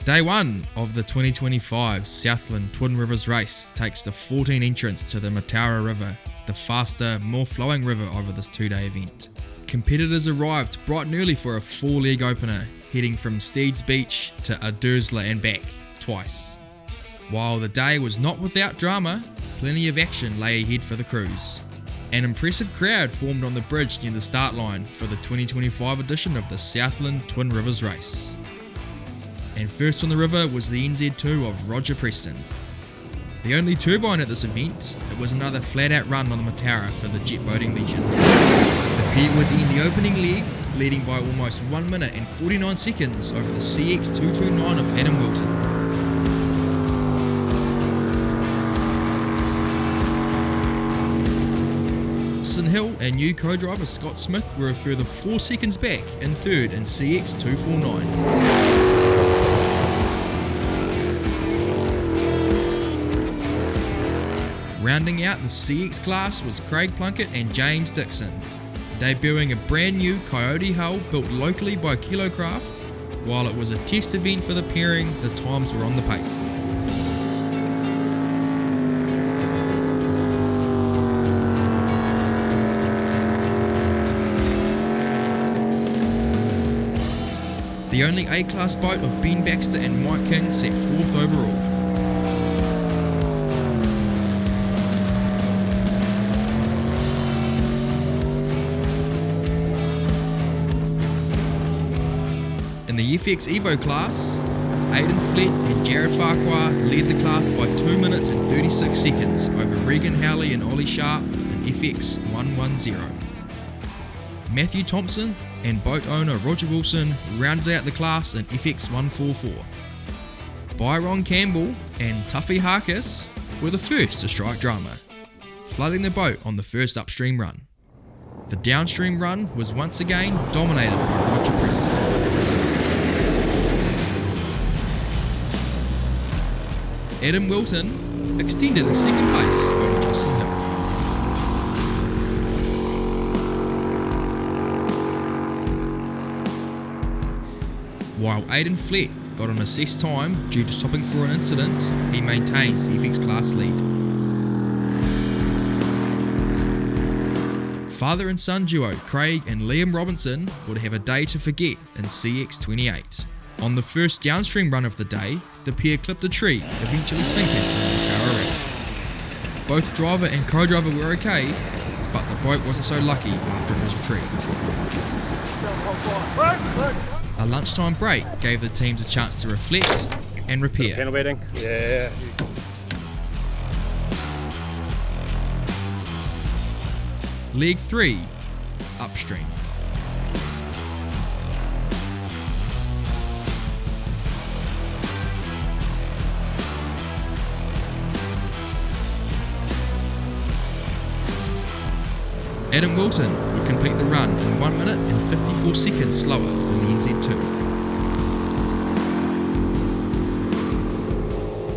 Day 1 of the 2025 Southland Twin Rivers race takes the 14 entrants to the Matara River, the faster, more flowing river over this 2-day event. Competitors arrived bright and early for a 4-leg opener, heading from Steeds Beach to Adursla and back, twice. While the day was not without drama, plenty of action lay ahead for the crews. An impressive crowd formed on the bridge near the start line for the 2025 edition of the Southland Twin Rivers race. And first on the river was the NZ2 of Oriti Preston. The only turbine at this event, it was another flat-out run on the Matara for the jet boating legend. The pair would end the opening leg, leading by almost 1 minute and 49 seconds over the CX229 of Aidan Wilton. Justin Hill and new co-driver Scott Smith were a further 4 seconds back in third in CX249. Rounding out the CX class was Craig Plunkett and James Dixon, debuting a brand new Coyote hull built locally by Kilocraft. While it was a test event for the pairing, the times were on the pace. The only A-class boat of Ben Baxter and Mike King set 4th overall. In the FX-Evo class, Aidan, Flett and Jared Farquhar led the class by 2 minutes and 36 seconds over Regan Howley and Ollie Sharp in FX110. Matthew Thompson and boat owner Roger Wilson rounded out the class in FX144. Byron Campbell and Tuffy Harkis were the first to strike drama, flooding the boat on the first upstream run. The downstream run was once again dominated by Oriti Preston. Adam Wilton extended a second place over Justin Hill. While Aidan Flett got an assessed time due to stopping for an incident, he maintains the FX class lead. Father and son duo Craig and Liam Robinson would have a day to forget in CX28. On the first downstream run of the day, the pair clipped a tree, eventually sinking in the Matara Rapids. Both driver and co-driver were okay, but the boat wasn't so lucky after it was retrieved. A lunchtime break gave the teams a chance to reflect and repair. Panel bedding? Yeah. Leg 3, upstream. Adam Wilton would complete the run in 1 minute and 54 seconds slower than the NZ2.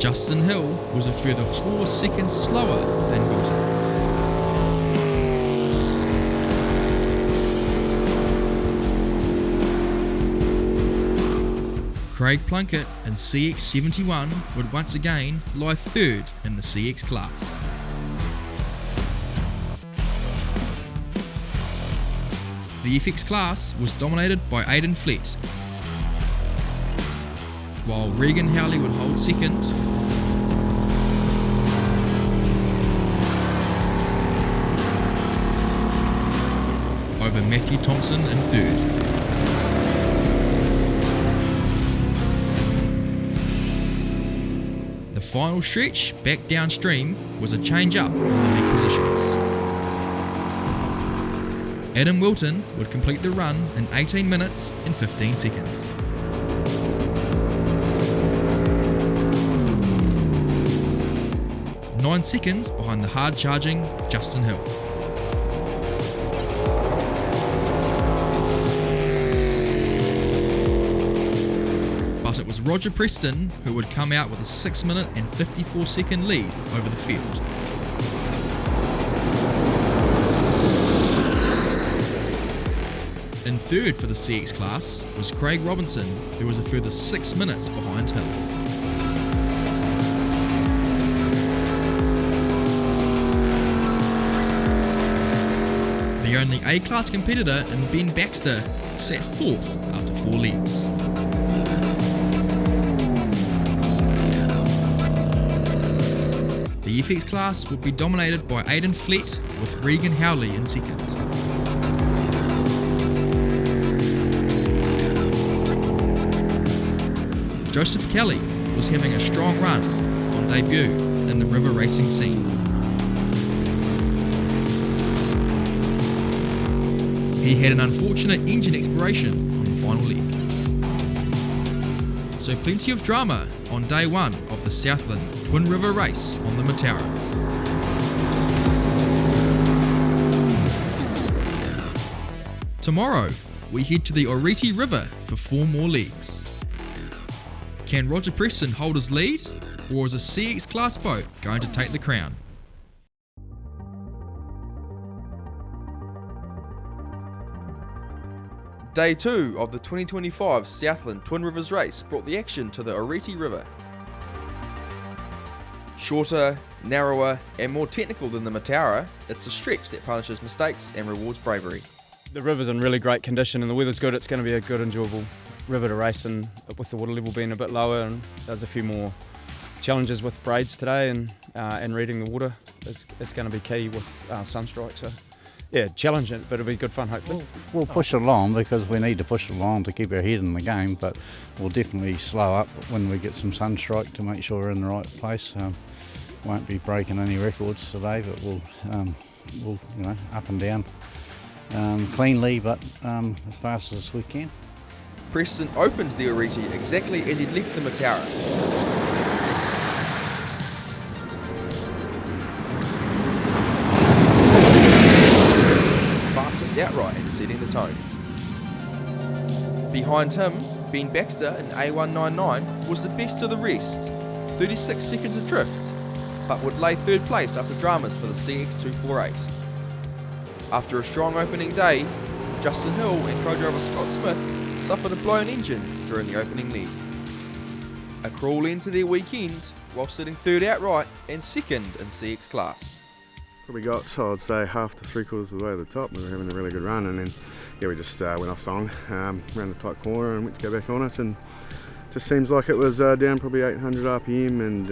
Justin Hill was a further 4 seconds slower than Wilton. Craig Plunkett in CX71 would once again lie third in the CX class. The FX class was dominated by Aidan Flett, while Regan Howley would hold second, over Matthew Thompson in third. The final stretch back downstream was a change up in the lead positions. Adam Wilton would complete the run in 18 minutes and 15 seconds. Nine seconds behind the hard-charging Justin Hill. But it was Oriti Preston who would come out with a 6 minute and 54 second lead over the field. In third for the CX class was Craig Robinson, who was a further 6 minutes behind Hill. The only A-class competitor in Ben Baxter sat 4th after 4 legs. The FX class will be dominated by Aidan Flett with Regan Howley in second. Joseph Kelly was having a strong run on debut in the river racing scene. He had an unfortunate engine expiration on the final leg. So plenty of drama on day 1 of the Southland Twin River race on the Matara. Tomorrow, we head to the Oriti River for 4 more legs. Can Roger Preston hold his lead, or is a CX class boat going to take the crown? Day 2 of the 2025 Southland Twin Rivers race brought the action to the Oriti River. Shorter, narrower and more technical than the Matara, it's a stretch that punishes mistakes and rewards bravery. The river's in really great condition and the weather's good. It's going to be a good, enjoyable river to race in, with the water level being a bit lower, and there's a few more challenges with braids today and reading the water. It's going to be key with sunstrike. So yeah, challenging, but it'll be good fun hopefully. We'll push along because we need to push along to keep our head in the game, but we'll definitely slow up when we get some sunstrike to make sure we're in the right place. Won't be breaking any records today, but we'll up and down cleanly, but as fast as we can. Preston opened the Oriti exactly as he'd left the Matara. Fastest outright and setting the tone. Behind him, Ben Baxter in A199 was the best of the rest, 36 seconds adrift, but would lay 3rd place after dramas for the CX248. After a strong opening day, Justin Hill and co-driver Scott Smith suffered a blown engine during the opening leg. A crawl end to their weekend while sitting 3rd outright and 2nd in CX class. Probably got, so I'd say, half to 3/4 of the way to the top. We were having a really good run, and then we just went off song, ran the tight corner and went to go back on it, and just seems like it was down probably 800 RPM, and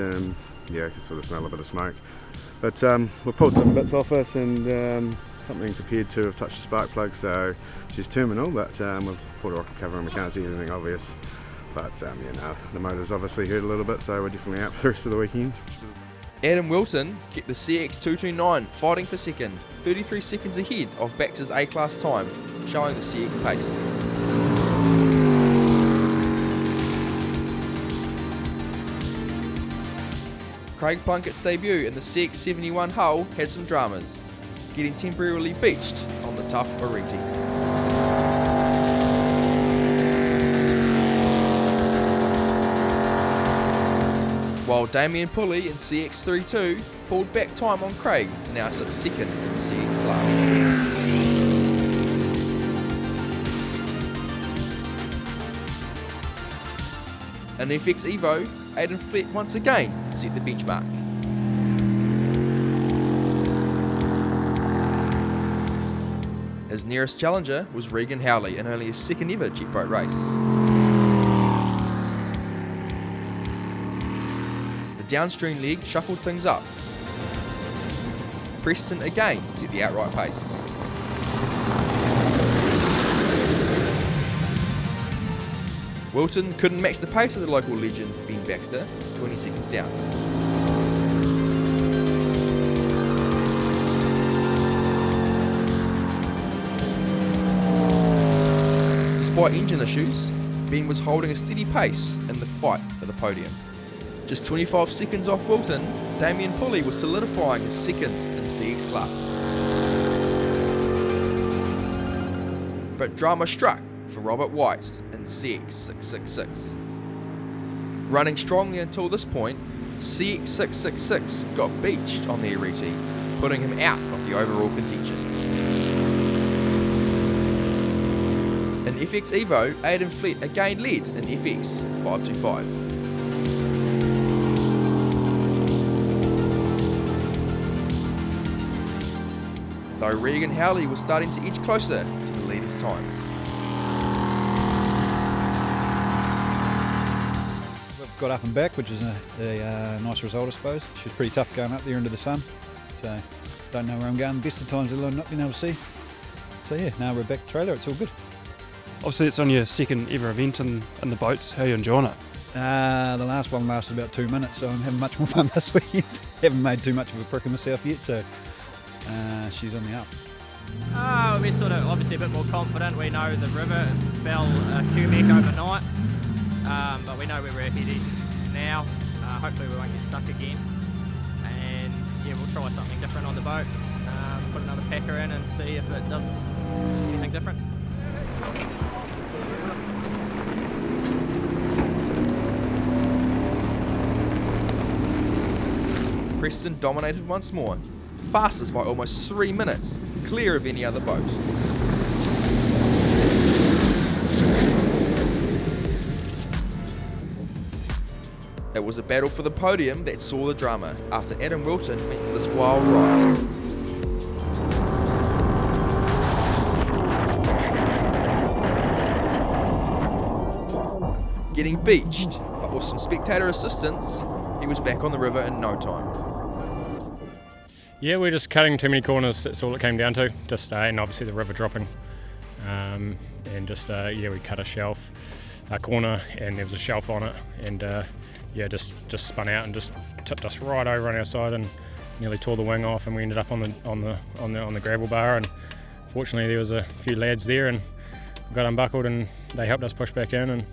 I could sort of smell a bit of smoke. But we pulled some bits off us, and something's appeared to have touched the spark plug, so she's terminal, but we've pulled a rocket cover and we can't see anything obvious. But the motor's obviously hurt a little bit, so we're definitely out for the rest of the weekend. Adam Wilton kept the CX229 fighting for 2nd, 33 seconds ahead of Baxter's A-class time, showing the CX pace. Craig Plunkett's debut in the CX71 hull had some dramas, getting temporarily beached on the tough Oriti. While Damien Pulley in CX32 pulled back time on Craig to now sit 2nd in the CX class. In FX-Evo, Aidan Flett once again set the benchmark. His nearest challenger was Regan Howley in only his 2nd ever jet boat race. The downstream leg shuffled things up. Preston again set the outright pace. Wilton couldn't match the pace of the local legend Ben Baxter, 20 seconds down. Despite engine issues, Ben was holding a steady pace in the fight for the podium. Just 25 seconds off Wilton, Damien Pulley was solidifying his 2nd in CX class. But drama struck for Robert White in CX666. Running strongly until this point, CX666 got beached on the Oriti, putting him out of the overall contention. FX-Evo, Aidan Flett again led in FX 525. Though Regan Howley was starting to edge closer to the leaders' times. We've got up and back, which is a nice result, I suppose. She was pretty tough going up there into the sun, so don't know where I'm going. Best of times I've not been able to see. So yeah, now we're back to trailer, it's all good. Obviously it's on your second ever event in the boats. How are you enjoying it? The last one lasted about 2 minutes, so I'm having much more fun this weekend. Haven't made too much of a prick of myself yet, so she's on the up. We're sort of obviously a bit more confident. We know the river fell a cubic overnight, but we know where we're heading now. Hopefully we won't get stuck again, and yeah, we'll try something different on the boat. Put another packer in and see if it does anything different. Preston dominated once more, fastest by almost 3 minutes, clear of any other boat. It was a battle for the podium that saw the drama after Aidan Wilton went for this wild ride. Getting beached, but with some spectator assistance, he was back on the river in no time. Yeah, we're just cutting too many corners, that's all it came down to. Just and obviously the river dropping. And just, we cut a corner, and there was a shelf on it, and just spun out and just tipped us right over on our side and nearly tore the wing off, and we ended up on the gravel bar, and fortunately there was a few lads there and got unbuckled and they helped us push back in. And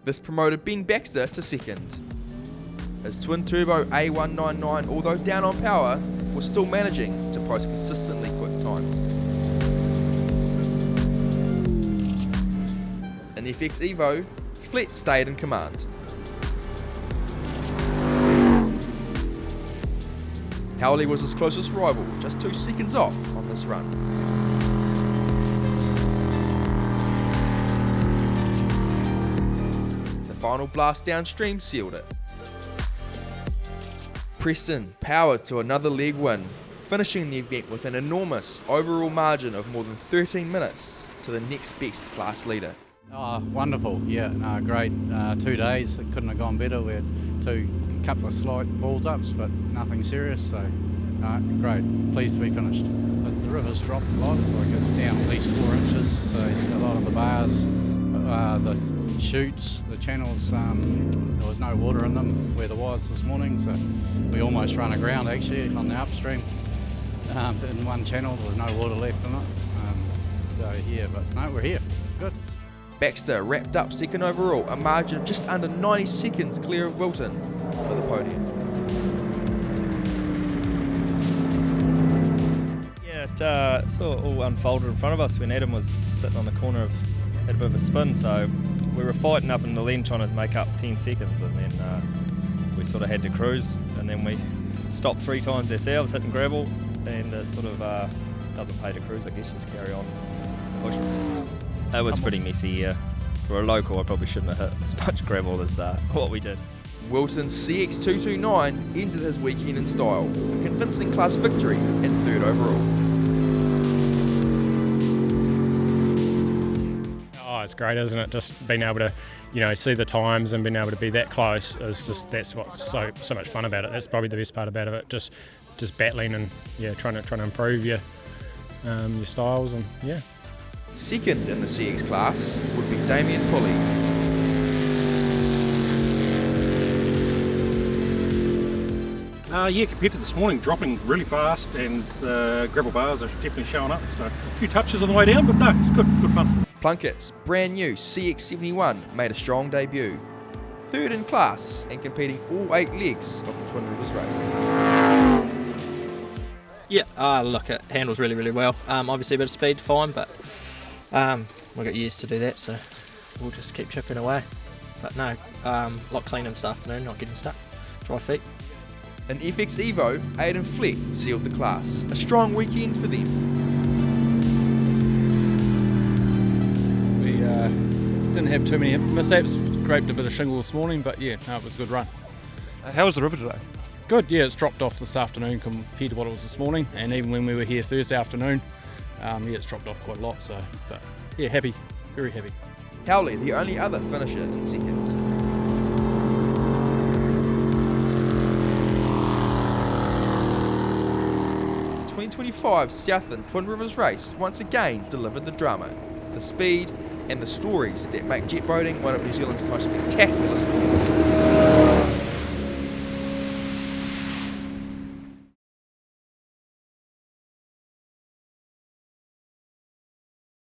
this promoted Ben Baxter to second. His twin turbo A199, although down on power, was still managing to post consistently quick times. In FX-Evo, Flett stayed in command. Howley was his closest rival, just 2 seconds off on this run. The final blast downstream sealed it. Preston powered to another leg win, finishing the event with an enormous overall margin of more than 13 minutes to the next best class leader. Oh, wonderful, yeah, no, great. 2 days, it couldn't have gone better. We had a couple of slight balls ups, but nothing serious, so great, pleased to be finished. But the river's dropped a lot, like it's down at least 4 inches, so a lot of the bars, the chutes, the channels, there was no water in them where there was this morning, so we almost run aground actually on the upstream. In one channel there was no water left in it, but no, we're here, good. Baxter wrapped up second overall, a margin of just under 90 seconds clear of Wilton for the podium. Yeah, it sort of all unfolded in front of us when Adam was sitting on the corner had a bit of a spin, so we were fighting up in the lane trying to make up 10 seconds, and then we sort of had to cruise, and then we stopped 3 times ourselves hitting gravel, and it sort of doesn't pay to cruise, I guess, just carry on pushing. It was pretty messy, yeah. For a local, I probably shouldn't have hit as much gravel as what we did. Wilton's CX229 ended his weekend in style, a convincing class victory and 3rd overall. oh, it's great, isn't it? Just being able to, see the times and being able to be that close is that's what's so much fun about it. That's probably the best part about it. Just battling and trying to improve your styles and yeah. Second in the CX class would be Damien Pulley. Compared to this morning, dropping really fast, and the gravel bars are definitely showing up. So a few touches on the way down, but no, it's good fun. Plunkett's brand new CX71 made a strong debut. Third in class and competing all 8 legs of the Twin Rivers race. Yeah, look, it handles really, really well. Obviously a bit of speed, fine, but we've got years to do that, so we'll just keep chipping away. But no, a lot cleaner this afternoon, not getting stuck. Dry feet. In FX-Evo, Aidan Flett sealed the class. A strong weekend for them. We didn't have too many mishaps. Scraped a bit of shingle this morning, but yeah, no, it was a good run. How was the river today? Good, yeah, it's dropped off this afternoon compared to what it was this morning, and even when we were here Thursday afternoon, yeah, it's dropped off quite a lot, so, but yeah, happy, very happy. Howley, the only other finisher in second. The 2025 Southland Twin Rivers race once again delivered the drama, the speed and the stories that make jet boating one of New Zealand's most spectacular sports.